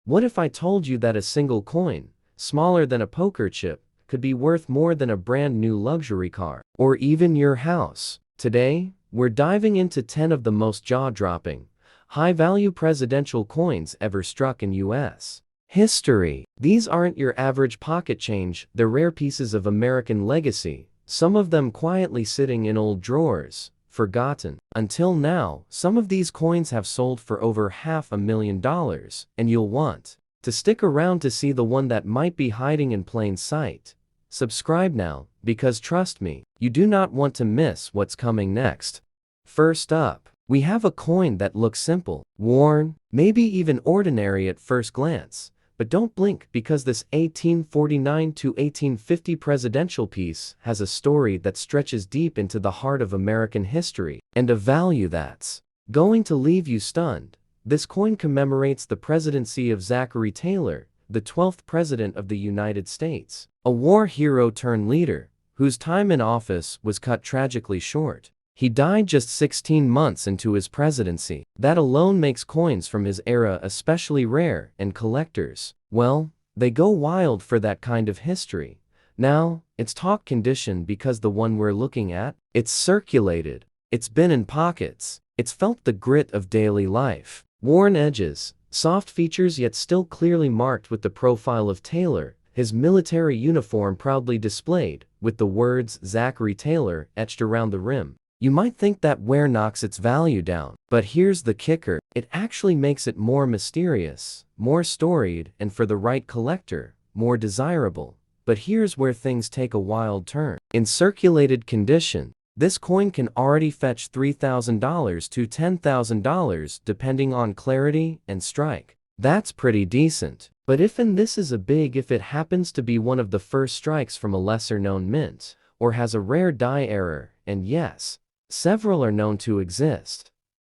What if I told you that a single coin, smaller than a poker chip, could be worth more than a brand new luxury car, or even your house? Today, we're diving into 10 of the most jaw-dropping, high-value presidential coins ever struck in U.S. history. These aren't your average pocket change, they're rare pieces of American legacy, some of them quietly sitting in old drawers, forgotten. Until now, some of these coins have sold for over $500,000, and you'll want to stick around to see the one that might be hiding in plain sight. Subscribe now, because trust me, you do not want to miss what's coming next. First up, we have a coin that looks simple, worn, maybe even ordinary at first glance. But don't blink, because this 1849 to 1850 presidential piece has a story that stretches deep into the heart of American history, and a value that's going to leave you stunned. This coin commemorates the presidency of Zachary Taylor, the 12th President of the United States, a war hero turned leader, whose time in office was cut tragically short. He died just 16 months into his presidency. That alone makes coins from his era especially rare, and collectors, well, they go wild for that kind of history. Now, it's talk condition because the one we're looking at, it's circulated. It's been in pockets. It's felt the grit of daily life. Worn edges, soft features yet still clearly marked with the profile of Taylor, his military uniform proudly displayed, with the words Zachary Taylor etched around the rim. You might think that wear knocks its value down, but here's the kicker, it actually makes it more mysterious, more storied, and for the right collector, more desirable. But here's where things take a wild turn. In circulated condition, this coin can already fetch $3,000 to $10,000 depending on clarity and strike. That's pretty decent. But this is a big if, it happens to be one of the first strikes from a lesser-known mint, or has a rare die error, and yes, several are known to exist,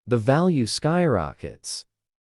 the value skyrockets.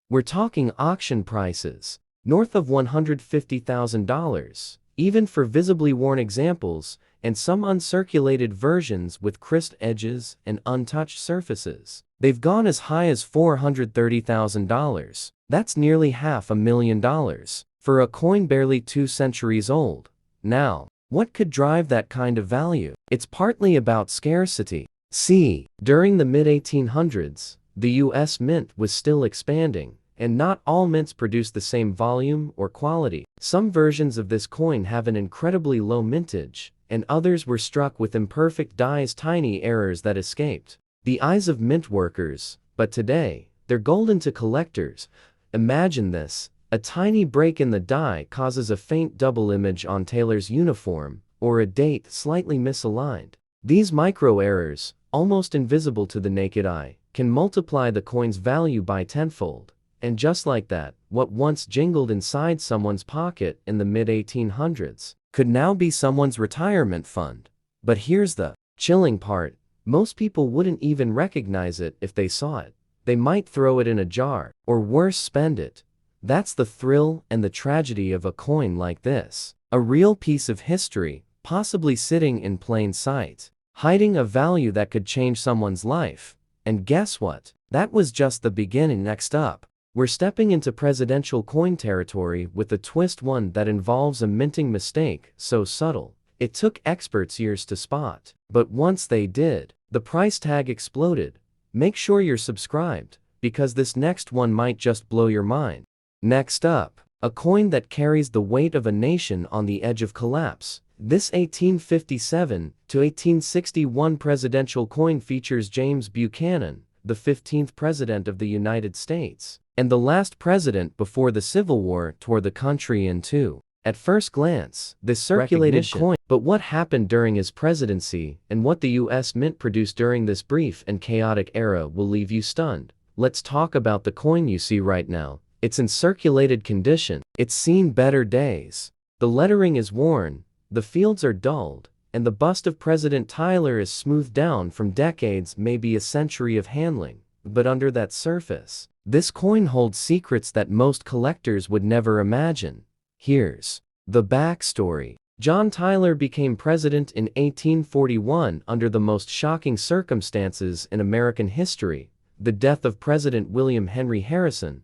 We're talking auction prices, north of $150,000, even for visibly worn examples, and some uncirculated versions with crisp edges and untouched surfaces. They've gone as high as $430,000. That's nearly $500,000 for a coin barely 2 centuries old. Now, what could drive that kind of value? It's partly about scarcity. See, during the mid-1800s, the U.S. mint was still expanding, and not all mints produce the same volume or quality. Some versions of this coin have an incredibly low mintage, and others were struck with imperfect dies, tiny errors that escaped the eyes of mint workers. But today, they're golden to collectors. Imagine this. A tiny break in the die causes a faint double image on Taylor's uniform, or a date slightly misaligned. These micro errors, almost invisible to the naked eye, can multiply the coin's value by tenfold. And just like that, what once jingled inside someone's pocket in the mid-1800s could now be someone's retirement fund. But here's the chilling part. Most people wouldn't even recognize it if they saw it. They might throw it in a jar, or worse, spend it. That's the thrill and the tragedy of a coin like this. A real piece of history, possibly sitting in plain sight, hiding a value that could change someone's life. And guess what? That was just the beginning. Next up, we're stepping into presidential coin territory with a twist, one that involves a minting mistake so subtle it took experts years to spot. But once they did, the price tag exploded. Make sure you're subscribed, because this next one might just blow your mind. Next up, a coin that carries the weight of a nation on the edge of collapse. This 1857 to 1861 presidential coin features James Buchanan, the 15th President of the United States, and the last president before the Civil War tore the country in two. At first glance, this circulated coin, but what happened during his presidency and what the U.S. Mint produced during this brief and chaotic era will leave you stunned. Let's talk about the coin you see right now. It's in circulated condition. It's seen better days. The lettering is worn, the fields are dulled, and the bust of President Taylor is smoothed down from decades, maybe a century of handling. But under that surface, this coin holds secrets that most collectors would never imagine. Here's the backstory. John Taylor became president in 1841 under the most shocking circumstances in American history, the death of President William Henry Harrison.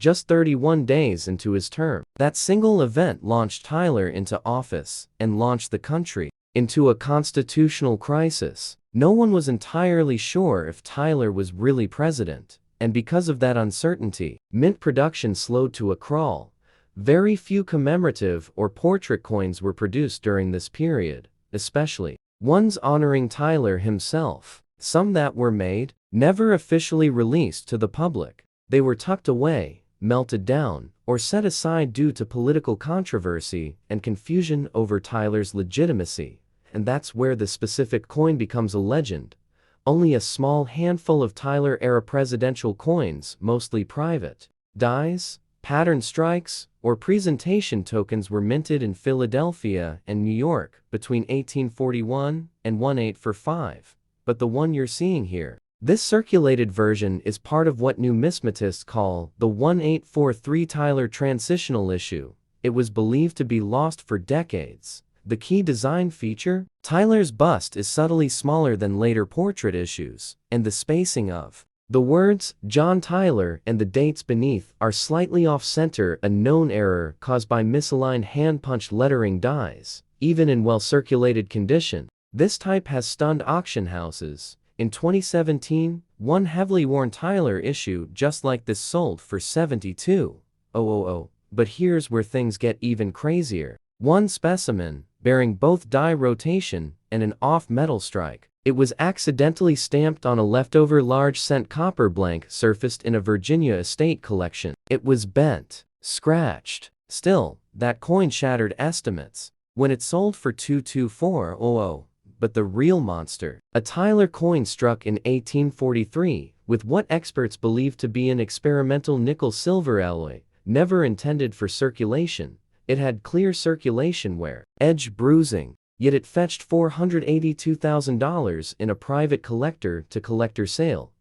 just 31 days into his term. That single event launched Tyler into office and launched the country into a constitutional crisis. No one was entirely sure if Tyler was really president, and because of that uncertainty, mint production slowed to a crawl. Very few commemorative or portrait coins were produced during this period, especially ones honoring Tyler himself. Some that were made, never officially released to the public. They were tucked away, melted down, or set aside due to political controversy and confusion over Tyler's legitimacy. And that's where the specific coin becomes a legend. Only a small handful of Tyler-era presidential coins, mostly private dies, pattern strikes, or presentation tokens were minted in Philadelphia and New York between 1841 and 1845. But the one you're seeing here, this circulated version, is part of what numismatists call the 1843 Tyler transitional issue. It was believed to be lost for decades. The key design feature? Tyler's bust is subtly smaller than later portrait issues, and the spacing of the words John Tyler and the dates beneath are slightly off-center, a known error caused by misaligned hand-punched lettering dies. Even in well-circulated condition, this type has stunned auction houses. In 2017, one heavily worn Tyler issue just like this sold for $72,000. But here's where things get even crazier. One specimen, bearing both die rotation and an off-metal strike. It was accidentally stamped on a leftover large cent copper blank surfaced in a Virginia estate collection. It was bent, scratched. Still, that coin shattered estimates when it sold for $224,000. But the real monster, a Tyler coin struck in 1843 with what experts believe to be an experimental nickel-silver alloy, never intended for circulation. It had clear circulation wear, edge bruising, yet it fetched $482,000 in a private collector-to-collector sale,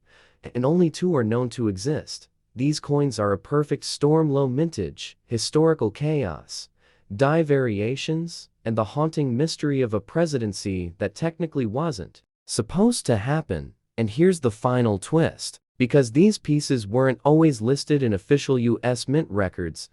and only two are known to exist. These coins are a perfect storm, low mintage, historical chaos, die variations, and the haunting mystery of a presidency that technically wasn't supposed to happen. And here's the final twist. Because these pieces weren't always listed in official U.S. mint records,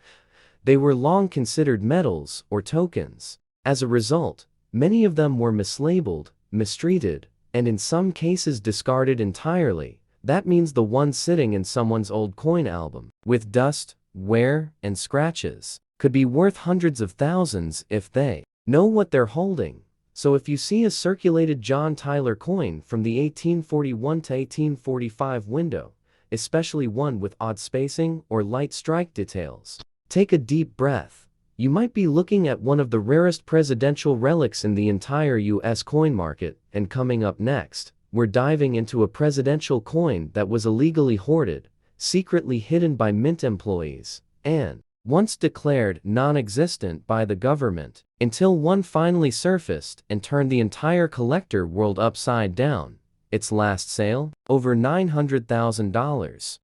they were long considered metals or tokens. As a result, many of them were mislabeled, mistreated, and in some cases discarded entirely. That means the one sitting in someone's old coin album, with dust, wear, and scratches, could be worth hundreds of thousands if they know what they're holding. So if you see a circulated John Tyler coin from the 1841 to 1845 window, especially one with odd spacing or light strike details, take a deep breath. You might be looking at one of the rarest presidential relics in the entire U.S. coin market. And coming up next, we're diving into a presidential coin that was illegally hoarded, secretly hidden by mint employees, and once declared non-existent by the government, until one finally surfaced and turned the entire collector world upside down. Its last sale? Over $900,000.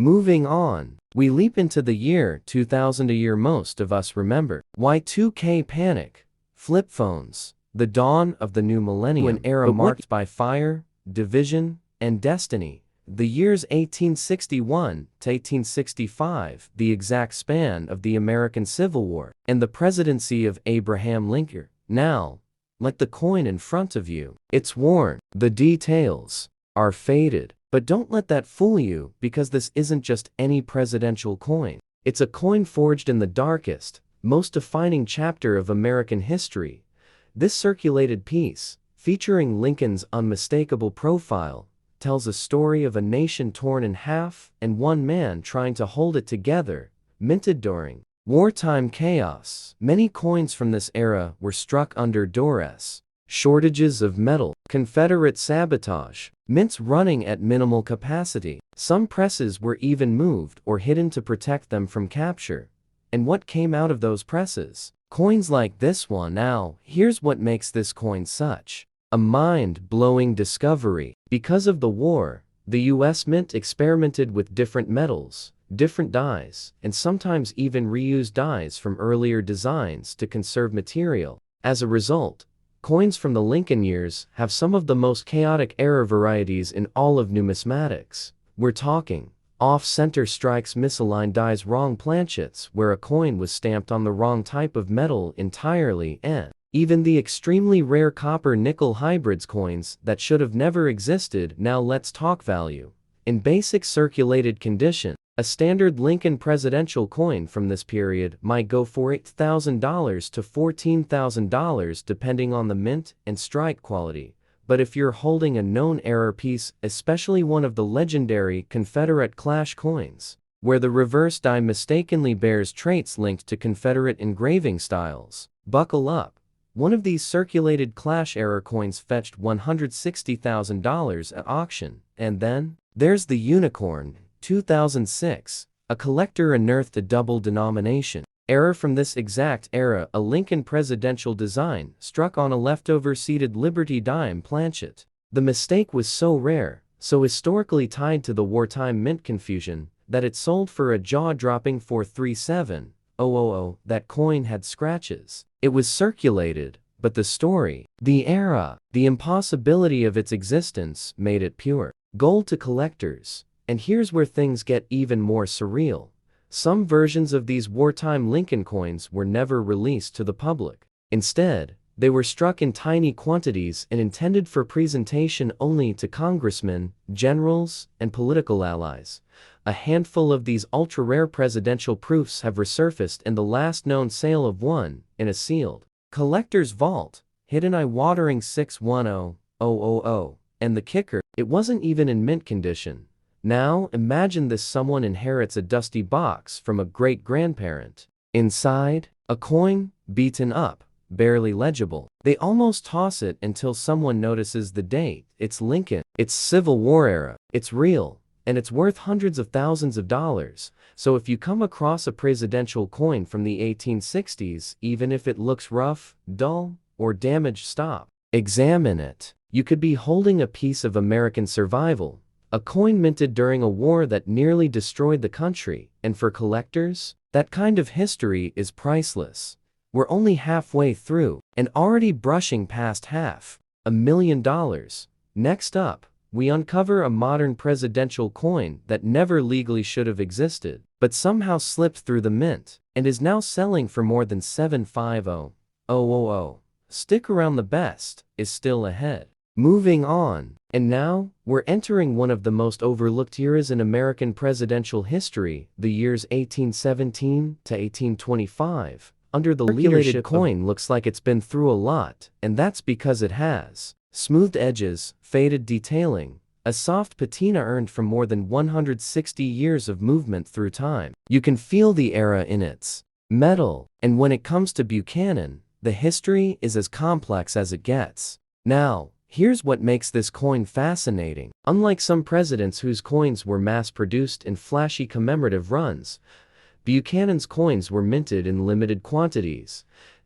Moving on, we leap into the year 2000, a year most of us remember. Y2K panic, flip phones, the dawn of the new millennium, an era marked by fire, division, and destiny. The years 1861 to 1865, the exact span of the American Civil War, and the presidency of Abraham Lincoln. Now, like the coin in front of you, it's worn. The details are faded. But don't let that fool you, because this isn't just any presidential coin. It's a coin forged in the darkest, most defining chapter of American history. This circulated piece, featuring Lincoln's unmistakable profile, tells a story of a nation torn in half and one man trying to hold it together, minted during wartime chaos. Many coins from this era were struck under duress. Shortages of metal, Confederate sabotage, mints running at minimal capacity. Some presses were even moved or hidden to protect them from capture. And what came out of those presses? Coins like this one. Now, here's what makes this coin such a mind-blowing discovery. Because of the war, the U.S. Mint experimented with different metals, different dyes, and sometimes even reused dyes from earlier designs to conserve material. As a result, coins from the Lincoln years have some of the most chaotic era varieties in all of numismatics. We're talking Off-center strikes, misaligned dies, wrong planchets where a coin was stamped on the wrong type of metal entirely, and even the extremely rare copper-nickel hybrids coins that should have never existed. Now let's talk value. In basic circulated condition, a standard Lincoln presidential coin from this period might go for $8,000 to $14,000 depending on the mint and strike quality. But if you're holding a known era piece, especially one of the legendary Confederate Clash coins, where the reverse die mistakenly bears traits linked to Confederate engraving styles, buckle up. One of these circulated Clash era coins fetched $160,000 at auction. And then there's the Unicorn, 2006, a collector unearthed a double denomination error from this exact era, a Lincoln presidential design struck on a leftover seated Liberty dime planchet. The mistake was so rare, so historically tied to the wartime mint confusion, that it sold for a jaw-dropping $437,000. That coin had scratches. It was circulated, but the story, the era, the impossibility of its existence made it pure gold to collectors. And here's where things get even more surreal. Some versions of these wartime Lincoln coins were never released to the public. Instead, they were struck in tiny quantities and intended for presentation only to congressmen, generals, and political allies. A handful of these ultra-rare presidential proofs have resurfaced in the last known sale of one, in a sealed collector's vault, hidden eye-watering 610,000. And the kicker, it wasn't even in mint condition. Now, imagine this: someone inherits a dusty box from a great-grandparent. Inside, a coin, beaten up, barely legible. They almost toss it until someone notices the date. It's Lincoln. It's Civil War era. It's real. And it's worth hundreds of thousands of dollars. So if you come across a presidential coin from the 1860s, even if it looks rough, dull, or damaged, stop. Examine it. You could be holding a piece of American survival. A coin minted during a war that nearly destroyed the country, and for collectors, that kind of history is priceless. We're only halfway through, and already brushing past $500,000. Next up, we uncover a modern presidential coin that never legally should have existed, but somehow slipped through the mint, and is now selling for more than $750,000. Stick around, the best is still ahead. Moving on. And now, we're entering one of the most overlooked eras in American presidential history, the years 1817 to 1825. Under the leadership coin looks like it's been through a lot, and that's because it has. Smoothed edges, faded detailing, a soft patina earned from more than 160 years of movement through time. You can feel the era in its metal, and when it comes to Buchanan, the history is as complex as it gets. Now, here's what makes this coin fascinating. Unlike some presidents whose coins were mass-produced in flashy commemorative runs, Buchanan's coins were minted in limited quantities,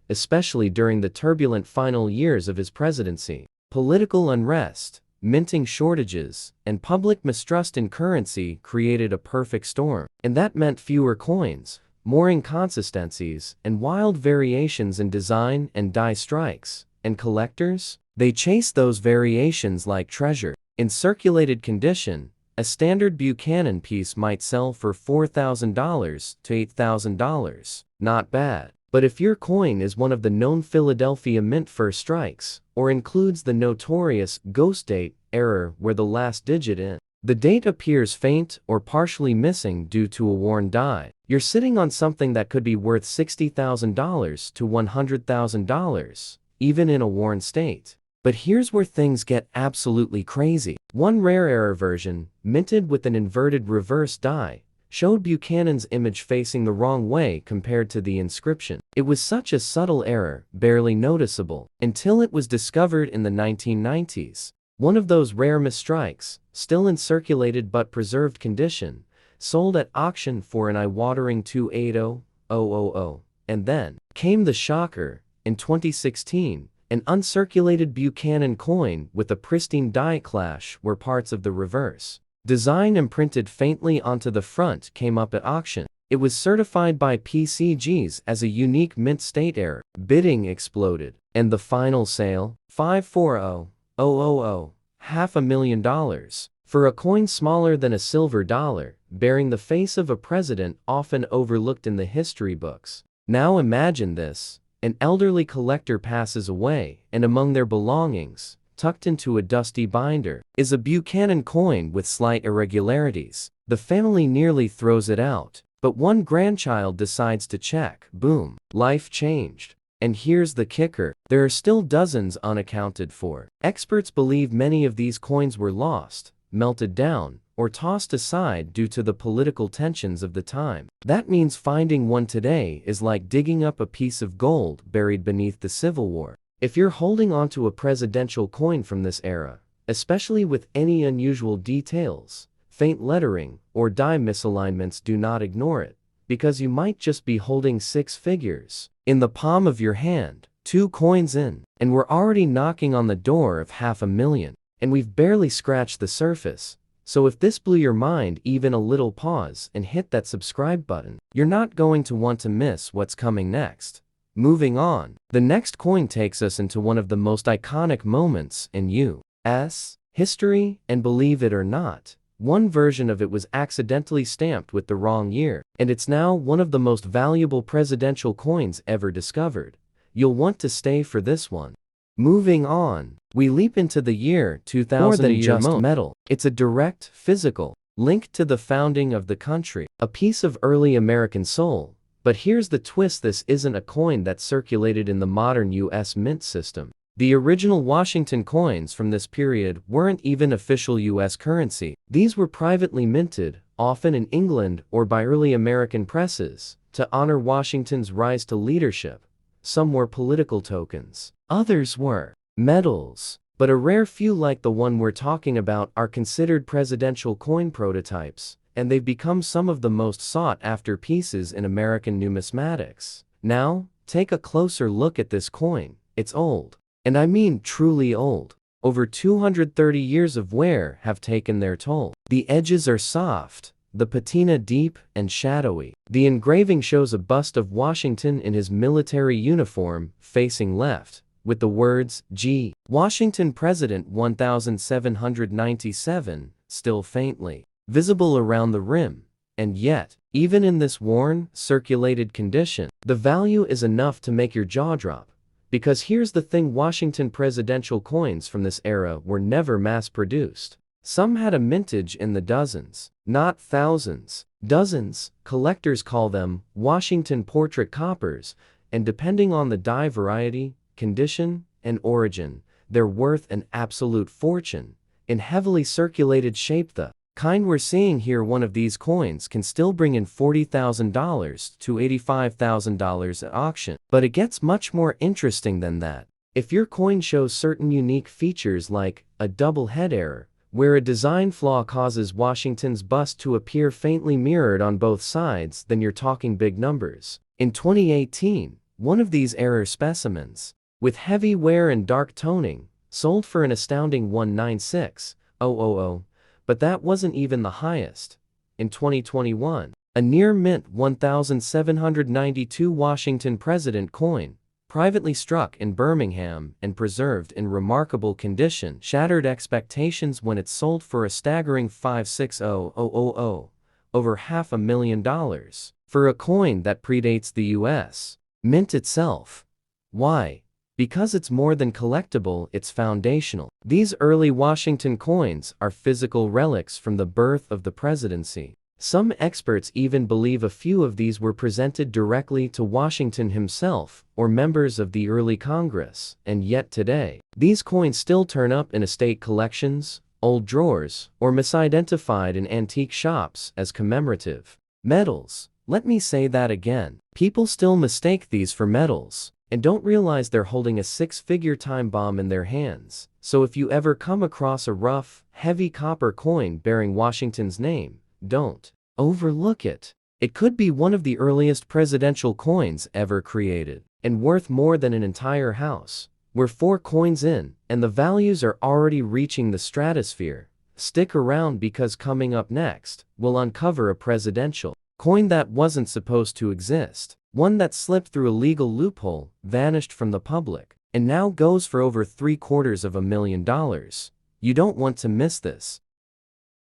especially during the turbulent final years of his presidency. Political unrest, minting shortages, and public mistrust in currency created a perfect storm. And that meant fewer coins, more inconsistencies, and wild variations in design and die strikes. And collectors? They chase those variations like treasure. In circulated condition, a standard Buchanan piece might sell for $4,000 to $8,000. Not bad. But if your coin is one of the known Philadelphia Mint first strikes, or includes the notorious ghost date error where the last digit in the date appears faint or partially missing due to a worn die, you're sitting on something that could be worth $60,000 to $100,000, even in a worn state. But here's where things get absolutely crazy. One rare error version, minted with an inverted reverse die, showed Buchanan's image facing the wrong way compared to the inscription. It was such a subtle error, barely noticeable, until it was discovered in the 1990s. One of those rare misstrikes, still in circulated but preserved condition, sold at auction for an eye-watering $280,000. And then came the shocker. In 2016, an uncirculated Buchanan coin with a pristine die clash where parts of the reverse design imprinted faintly onto the front came up at auction. It was certified by PCGs as a unique mint state error. Bidding exploded. And the final sale? $540,000. $500,000. For a coin smaller than a silver dollar, bearing the face of a president often overlooked in the history books. Now imagine this. An elderly collector passes away, and among their belongings, tucked into a dusty binder, is a Buchanan coin with slight irregularities. The family nearly throws it out, but one grandchild decides to check. Boom. Life changed. And here's the kicker. There are still dozens unaccounted for. Experts believe many of these coins were lost, melted down, or tossed aside due to the political tensions of the time. That means finding one today is like digging up a piece of gold buried beneath the Civil War. If you're holding onto a presidential coin from this era, especially with any unusual details, faint lettering, or die misalignments, do not ignore it, because you might just be holding six figures in the palm of your hand. 2 coins in, and we're already knocking on the door of $500,000, and we've barely scratched the surface. So if this blew your mind even a little, pause and hit that subscribe button. You're not going to want to miss what's coming next. Moving on, the next coin takes us into one of the most iconic moments in U.S. history, and believe it or not, one version of it was accidentally stamped with the wrong year, and it's now one of the most valuable presidential coins ever discovered. You'll want to stay for this one. Moving on, we leap into the year 2000. More than just metal, it's a direct, physical link to the founding of the country, a piece of early American soul. But here's the twist: this isn't a coin that circulated in the modern U.S. mint system. The original Washington coins from this period weren't even official U.S. currency. These were privately minted, often in England or by early American presses, to honor Washington's rise to leadership. Some were political tokens, others were medals, but a rare few like the one we're talking about are considered presidential coin prototypes, and they've become some of the most sought-after pieces in American numismatics. Now, take a closer look at this coin. It's old. And I mean truly old. Over 230 years of wear have taken their toll. The edges are soft, the patina deep and shadowy. The engraving shows a bust of Washington in his military uniform, facing left, with the words, G. Washington President 1797, still faintly visible around the rim. And yet, even in this worn, circulated condition, the value is enough to make your jaw drop. Because here's the thing: Washington presidential coins from this era were never mass-produced. Some had a mintage in the dozens, not thousands. Dozens, collectors call them Washington portrait coppers, and depending on the die variety, condition, and origin, they're worth an absolute fortune. In heavily circulated shape, the kind we're seeing here, one of these coins can still bring in $40,000 to $85,000 at auction. But it gets much more interesting than that. If your coin shows certain unique features like a double head error, where a design flaw causes Washington's bust to appear faintly mirrored on both sides, then you're talking big numbers. In 2018, one of these error specimens, with heavy wear and dark toning, sold for an astounding $196,000. But that wasn't even the highest. In 2021, a near-mint 1792 Washington President coin, privately struck in Birmingham and preserved in remarkable condition, shattered expectations when it sold for a staggering $560,000, over $500,000, for a coin that predates the U.S. mint itself. Why? Because it's more than collectible, it's foundational. These early Washington coins are physical relics from the birth of the presidency. Some experts even believe a few of these were presented directly to Washington himself or members of the early Congress, and yet today, these coins still turn up in estate collections, old drawers, or misidentified in antique shops as commemorative medals. Let me say that again. People still mistake these for medals and don't realize they're holding a six-figure time bomb in their hands. So if you ever come across a rough, heavy copper coin bearing Washington's name, don't overlook it. It could be one of the earliest presidential coins ever created, and worth more than an entire house. We're 4 coins in, and the values are already reaching the stratosphere. Stick around, because coming up next, we'll uncover a presidential coin that wasn't supposed to exist. One that slipped through a legal loophole, vanished from the public, and now goes for over $750,000. You don't want to miss this.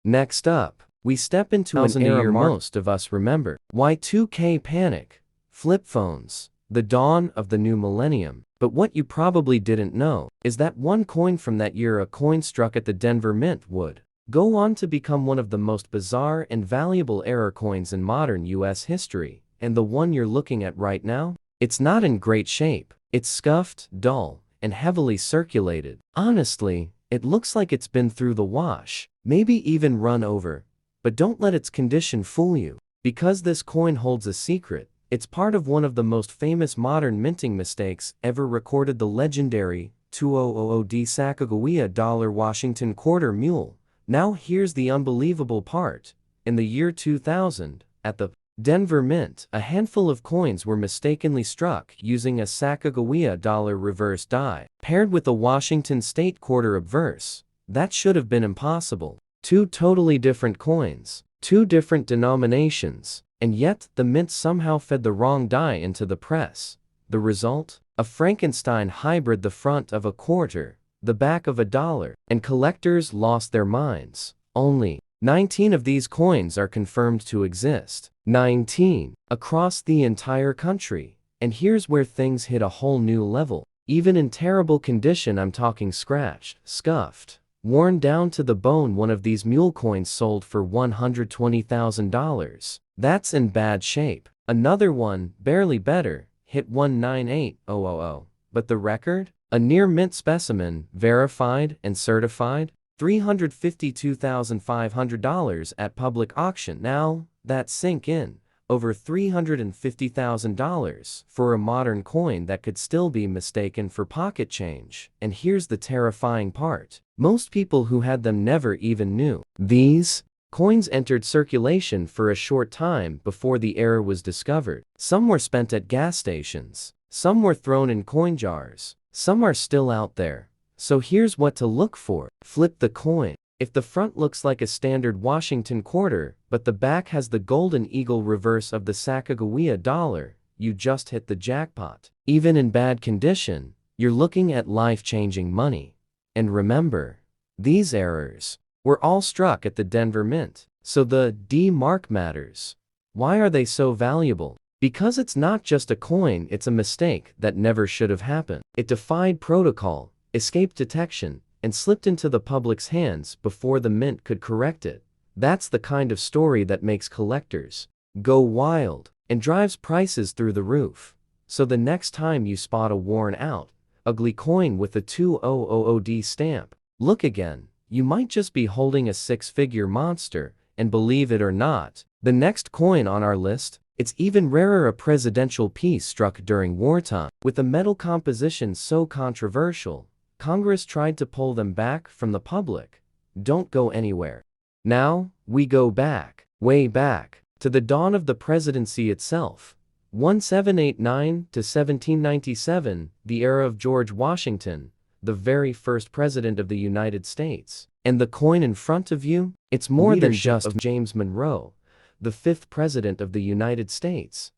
Next up, we step into an era most of us remember. Y2K panic, flip phones, the dawn of the new millennium. But what you probably didn't know is that one coin from that year, a coin struck at the Denver Mint, would go on to become one of the most bizarre and valuable error coins in modern US history. And the one you're looking at right now? It's not in great shape. It's scuffed, dull, and heavily circulated. Honestly, it looks like it's been through the wash, maybe even run over. But don't let its condition fool you. Because this coin holds a secret, it's part of one of the most famous modern minting mistakes ever recorded, the legendary 2000D Sacagawea dollar Washington quarter mule. Now here's the unbelievable part. In the year 2000, at the Denver Mint, a handful of coins were mistakenly struck using a Sacagawea dollar reverse die, paired with a Washington state quarter obverse. That should have been impossible. Two totally different coins, two different denominations, and yet the Mint somehow fed the wrong die into the press. The result? A Frankenstein hybrid, the front of a quarter, the back of a dollar, and collectors lost their minds. Only 19 of these coins are confirmed to exist. 19 across the entire country. And here's where things hit a whole new level. Even in terrible condition, I'm talking scratched, scuffed, worn down to the bone, one of these mule coins sold for $120,000. That's in bad shape. Another one, barely better, hit 198,000. But the record? A near mint specimen, verified and certified, $352,500 at public auction. Now, that sink in. Over $350,000 for a modern coin that could still be mistaken for pocket change. And here's the terrifying part. Most people who had them never even knew. These coins entered circulation for a short time before the error was discovered. Some were spent at gas stations. Some were thrown in coin jars. Some are still out there. So here's what to look for. Flip the coin. If the front looks like a standard Washington quarter, but the back has the golden eagle reverse of the Sacagawea dollar, you just hit the jackpot. Even in bad condition, you're looking at life-changing money. And remember, these errors were all struck at the Denver Mint. So the D mark matters. Why are they so valuable? Because it's not just a coin, it's a mistake that never should have happened. It defied protocol, escaped detection, and slipped into the public's hands before the Mint could correct it. That's the kind of story that makes collectors go wild and drives prices through the roof. So the next time you spot a worn out, ugly coin with a 2000D stamp, look again. You might just be holding a six-figure monster, and believe it or not, the next coin on our list, it's even rarer, a presidential piece struck during wartime. With a metal composition so controversial, Congress tried to pull them back from the public. Don't go anywhere. Now, we go back, way back, to the dawn of the presidency itself. 1789 to 1797, the era of George Washington, the very first president of the United States. And the coin in front of you? It's more than just of James Monroe, the fifth president of the United States.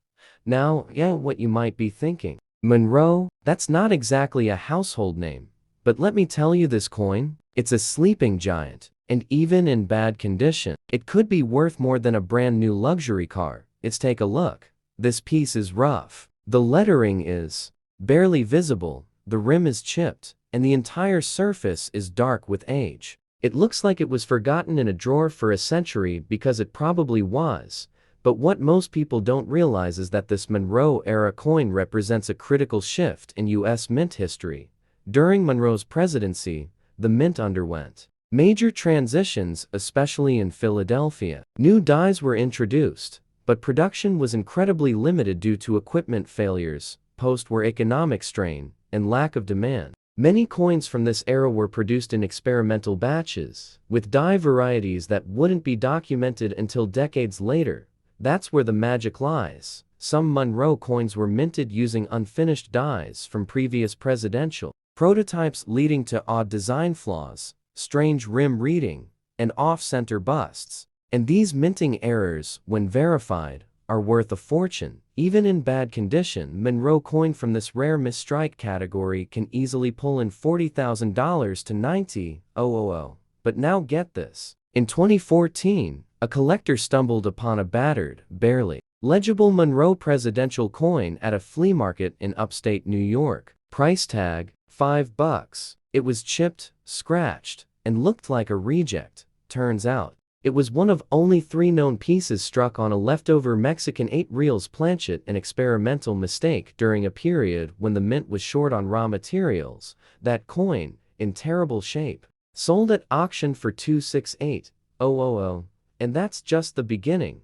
Now, what you might be thinking. Monroe? That's not exactly a household name. But let me tell you, this coin, it's a sleeping giant. And even in bad condition, it could be worth more than a brand new luxury car. Take a look. This piece is rough. The lettering is barely visible, the rim is chipped, and the entire surface is dark with age. It looks like it was forgotten in a drawer for a century, because it probably was. But what most people don't realize is that this Monroe-era coin represents a critical shift in U.S. mint history. During Monroe's presidency, the Mint underwent major transitions, especially in Philadelphia. New dies were introduced, but production was incredibly limited due to equipment failures, post-war economic strain, and lack of demand. Many coins from this era were produced in experimental batches, with die varieties that wouldn't be documented until decades later. That's where the magic lies. Some Monroe coins were minted using unfinished dies from previous presidential prototypes, leading to odd design flaws, strange rim reading, and off-center busts. And these minting errors, when verified, are worth a fortune. Even in bad condition, Monroe coin from this rare misstrike category can easily pull in $40,000 to $90,000. But now get this. In 2014, a collector stumbled upon a battered, barely legible Monroe presidential coin at a flea market in upstate New York. Price tag, $5. It was chipped, scratched, and looked like a reject. Turns out, it was one of only 3 known pieces struck on a leftover Mexican 8 reels planchet, an experimental mistake during a period when the mint was short on raw materials. That coin, in terrible shape, sold at auction for $268,000, and that's just the beginning.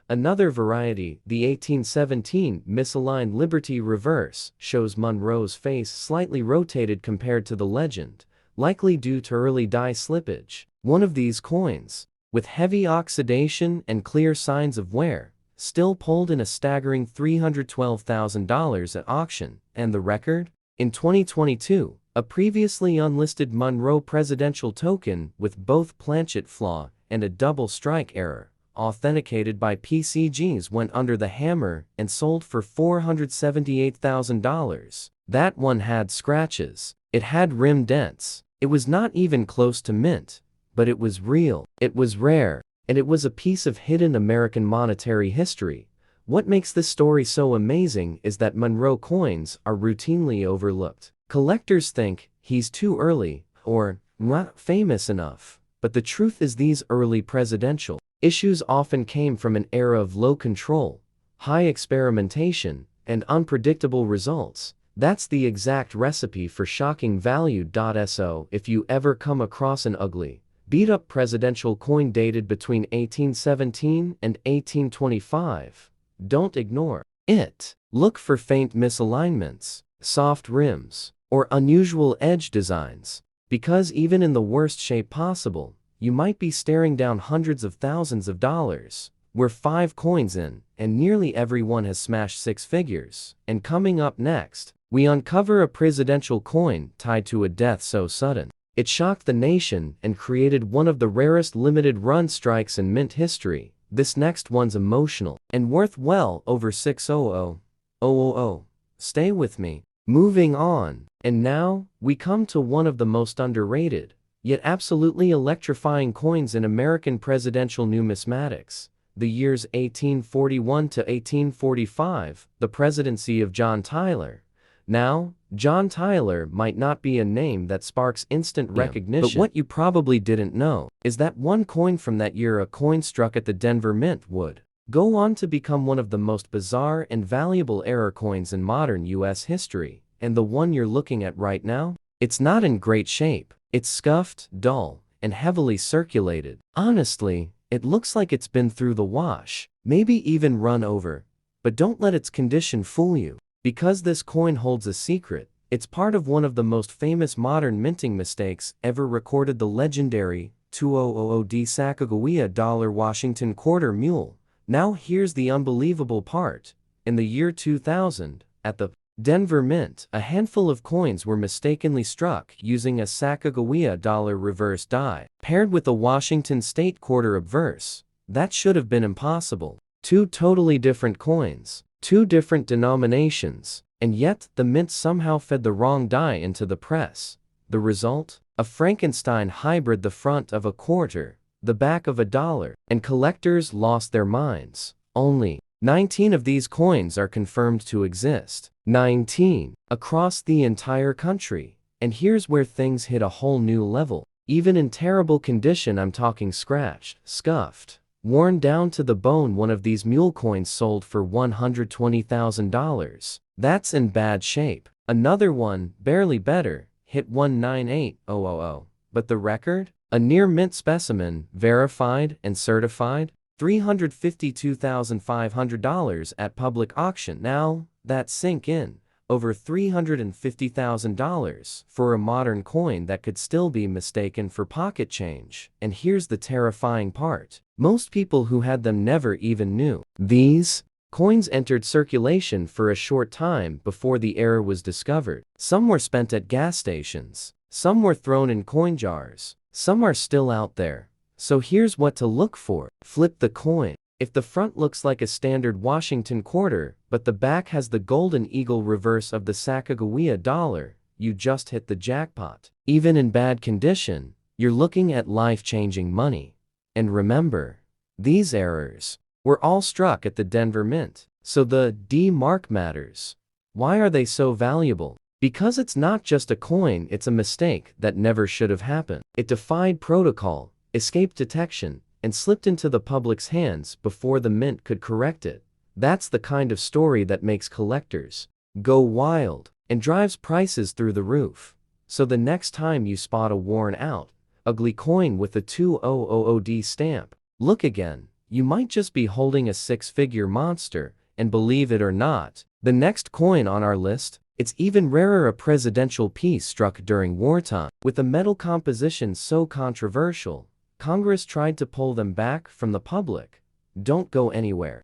Another variety, the 1817 misaligned Liberty reverse, shows Monroe's face slightly rotated compared to the legend, likely due to early die slippage. One of these coins, with heavy oxidation and clear signs of wear, still pulled in a staggering $312,000 at auction. And the record? In 2022, a previously unlisted Monroe presidential token with both planchet flaw and a double strike error, authenticated by PCGs, went under the hammer and sold for $478,000. That one had scratches. It had rim dents. It was not even close to mint, but it was real. It was rare, and it was a piece of hidden American monetary history. What makes this story so amazing is that Monroe coins are routinely overlooked. Collectors think he's too early or not famous enough, but the truth is these early presidential issues often came from an era of low control, high experimentation, and unpredictable results. That's the exact recipe for shocking value. So if you ever come across an ugly, beat-up presidential coin dated between 1817 and 1825, don't ignore it. Look for faint misalignments, soft rims, or unusual edge designs, because even in the worst shape possible, you might be staring down hundreds of thousands of dollars. We're 5 coins in, and nearly everyone has smashed 6 figures. And coming up next, we uncover a presidential coin tied to a death so sudden it shocked the nation and created one of the rarest limited run strikes in mint history. This next one's emotional and worth well over $600,000. Stay with me. Moving on. And now, we come to one of the most underrated, yet absolutely electrifying coins in American presidential numismatics. The years 1841 to 1845, the presidency of John Tyler. Now, John Tyler might not be a name that sparks instant recognition, but what you probably didn't know is that one coin from that year, a coin struck at the Denver Mint, would go on to become one of the most bizarre and valuable error coins in modern U.S. history. And the one you're looking at right now? It's not in great shape. It's scuffed, dull, and heavily circulated. Honestly, it looks like it's been through the wash, maybe even run over. But don't let its condition fool you, because this coin holds a secret. It's part of one of the most famous modern minting mistakes ever recorded, the legendary 2000D Sacagawea dollar Washington quarter mule. Now here's the unbelievable part. In the year 2000, at the Denver Mint, a handful of coins were mistakenly struck using a Sacagawea dollar reverse die, paired with a Washington state quarter obverse. That should have been impossible. 2 totally different coins, 2 different denominations, and yet the mint somehow fed the wrong die into the press. The result? A Frankenstein hybrid, the front of a quarter, the back of a dollar, and collectors lost their minds. Only 19 of these coins are confirmed to exist. 19 across the entire country. And here's where things hit a whole new level. Even in terrible condition, I'm talking scratched, scuffed, worn down to the bone, one of these mule coins sold for $120,000. That's in bad shape. Another one, barely better, hit $198,000. But the record? A near mint specimen, verified and certified, $352,500 at public auction. Now, that sink in. Over $350,000 for a modern coin that could still be mistaken for pocket change. And here's the terrifying part. Most people who had them never even knew. These coins entered circulation for a short time before the error was discovered. Some were spent at gas stations. Some were thrown in coin jars. Some are still out there. So here's what to look for. Flip the coin. If the front looks like a standard Washington quarter, but the back has the golden eagle reverse of the Sacagawea dollar, you just hit the jackpot. Even in bad condition, you're looking at life-changing money. And remember, these errors were all struck at the Denver Mint. So the D mark matters. Why are they so valuable? Because it's not just a coin, it's a mistake that never should have happened. It defied protocol, escaped detection, and slipped into the public's hands before the mint could correct it. That's the kind of story that makes collectors go wild and drives prices through the roof. So the next time you spot a worn out, ugly coin with a 2000D stamp, look again. You might just be holding a six-figure monster, and believe it or not, the next coin on our list, it's even rarer, a presidential piece struck during wartime. With a metal composition so controversial, Congress tried to pull them back from the public. Don't go anywhere.